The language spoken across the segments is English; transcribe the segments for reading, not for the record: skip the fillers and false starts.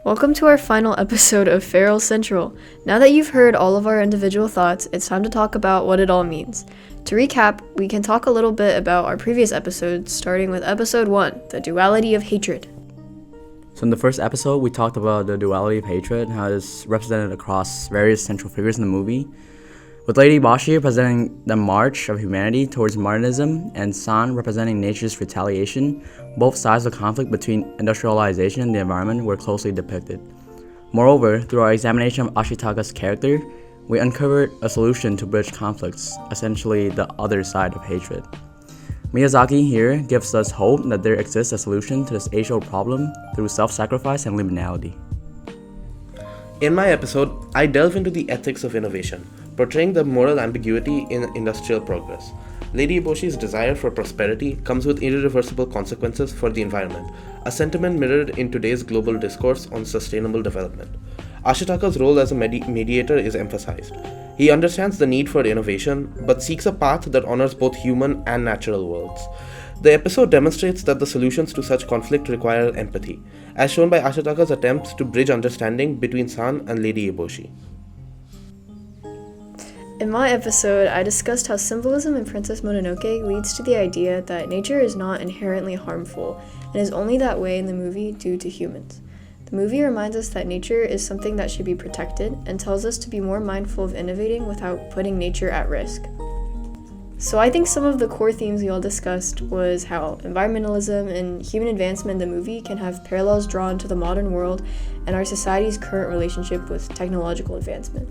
Welcome to our final episode of Feral Central. Now that you've heard all of our individual thoughts, it's time to talk about what it all means. To recap, we can talk a little bit about our previous episodes, starting with episode 1, the duality of hatred. So in the first episode, we talked about the duality of hatred and how it is represented across various central figures in the movie, with Lady Eboshi representing the march of humanity towards modernism and San representing nature's retaliation. Both sides of the conflict between industrialization and the environment were closely depicted. Moreover, through our examination of Ashitaka's character, we uncovered a solution to bridge conflicts, essentially the other side of hatred. Miyazaki here gives us hope that there exists a solution to this age-old problem through self-sacrifice and liminality. In my episode, I delve into the ethics of innovation, portraying the moral ambiguity in industrial progress. Lady Eboshi's desire for prosperity comes with irreversible consequences for the environment, a sentiment mirrored in today's global discourse on sustainable development. Ashitaka's role as a mediator is emphasized. He understands the need for innovation, but seeks a path that honors both human and natural worlds. The episode demonstrates that the solutions to such conflict require empathy, as shown by Ashitaka's attempts to bridge understanding between San and Lady Eboshi. In my episode, I discussed how symbolism in Princess Mononoke leads to the idea that nature is not inherently harmful and is only that way in the movie due to humans. The movie reminds us that nature is something that should be protected and tells us to be more mindful of innovating without putting nature at risk. So I think some of the core themes we all discussed was how environmentalism and human advancement in the movie can have parallels drawn to the modern world and our society's current relationship with technological advancement.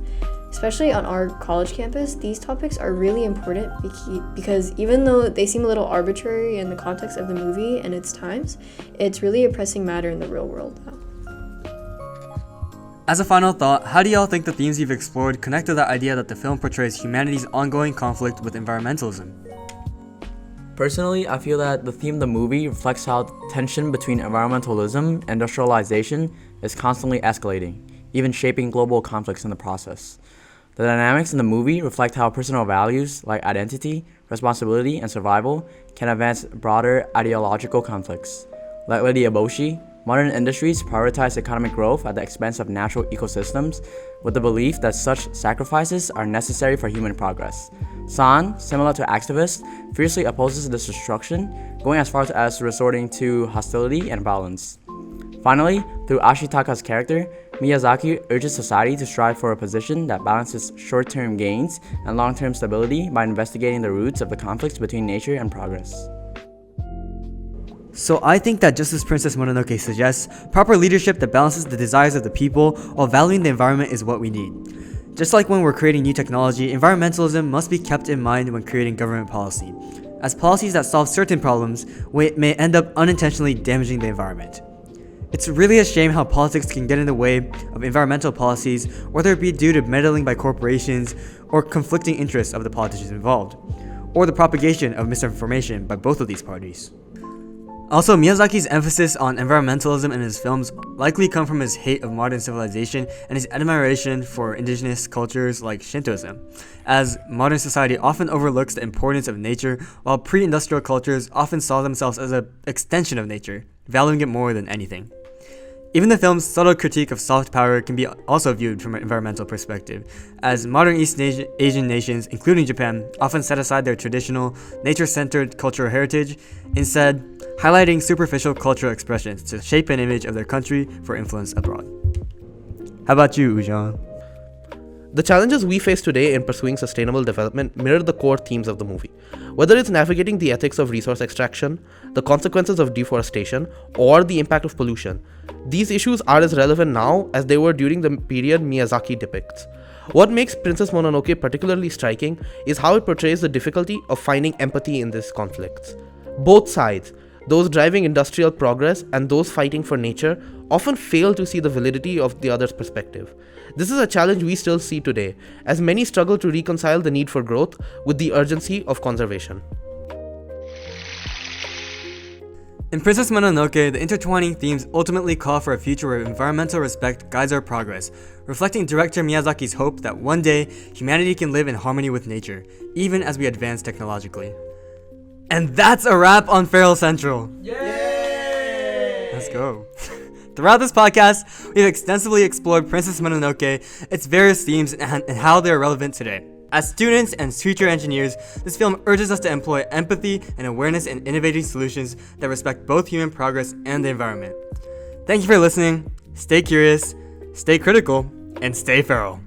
Especially on our college campus, these topics are really important because even though they seem a little arbitrary in the context of the movie and its times, it's really a pressing matter in the real world now. As a final thought, how do y'all think the themes you've explored connect to the idea that the film portrays humanity's ongoing conflict with environmentalism? Personally, I feel that the theme of the movie reflects how tension between environmentalism and industrialization is constantly escalating, even shaping global conflicts in the process. The dynamics in the movie reflect how personal values like identity, responsibility, and survival can advance broader ideological conflicts. Like Lady Eboshi, modern industries prioritize economic growth at the expense of natural ecosystems with the belief that such sacrifices are necessary for human progress. San, similar to activists, fiercely opposes this destruction, going as far as resorting to hostility and violence. Finally, through Ashitaka's character, Miyazaki urges society to strive for a position that balances short-term gains and long-term stability by investigating the roots of the conflicts between nature and progress. So I think that just as Princess Mononoke suggests, proper leadership that balances the desires of the people while valuing the environment is what we need. Just like when we're creating new technology, environmentalism must be kept in mind when creating government policy, as policies that solve certain problems may end up unintentionally damaging the environment. It's really a shame how politics can get in the way of environmental policies, whether it be due to meddling by corporations or conflicting interests of the politicians involved, or the propagation of misinformation by both of these parties. Also, Miyazaki's emphasis on environmentalism in his films likely come from his hate of modern civilization and his admiration for indigenous cultures like Shintoism, as modern society often overlooks the importance of nature, while pre-industrial cultures often saw themselves as an extension of nature, valuing it more than anything. Even the film's subtle critique of soft power can be also viewed from an environmental perspective, as modern East Asian nations, including Japan, often set aside their traditional, nature-centered cultural heritage, instead highlighting superficial cultural expressions to shape an image of their country for influence abroad. How about you, Ujan? The challenges we face today in pursuing sustainable development mirror the core themes of the movie. Whether it's navigating the ethics of resource extraction, the consequences of deforestation, or the impact of pollution, these issues are as relevant now as they were during the period Miyazaki depicts. What makes Princess Mononoke particularly striking is how it portrays the difficulty of finding empathy in these conflicts. Both sides, those driving industrial progress and those fighting for nature, often fail to see the validity of the other's perspective. This is a challenge we still see today, as many struggle to reconcile the need for growth with the urgency of conservation. In Princess Mononoke, the intertwining themes ultimately call for a future where environmental respect guides our progress, reflecting director Miyazaki's hope that one day humanity can live in harmony with nature, even as we advance technologically. And that's a wrap on Feral Central! Yay! Let's go. Throughout this podcast, we've extensively explored Princess Mononoke, its various themes, and how they are relevant today. As students and future engineers, this film urges us to employ empathy and awareness in innovating solutions that respect both human progress and the environment. Thank you for listening. Stay curious, stay critical, and stay feral.